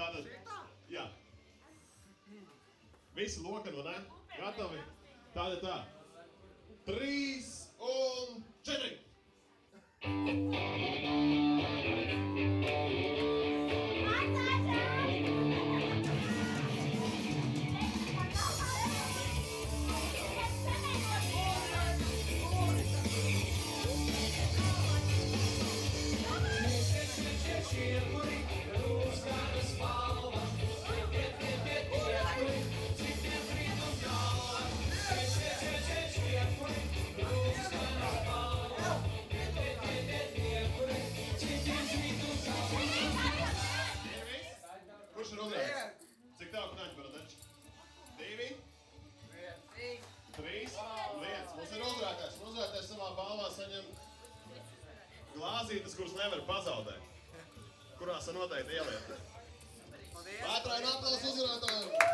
Tātad, jā. Visi lokani, vai ne? Gatavi? Tātad tā. 3 un 4. Kurš ir uzrādījis? Cik tev knaņi var taču? 2, 3, 1. Mums ir uzrādājs. Uzrādājs savā balvā saņem glāzītes, kuras nevar pazaudēt. Kurās ir noteikti ieliet. Vētrā un aplausu uzrādājiem!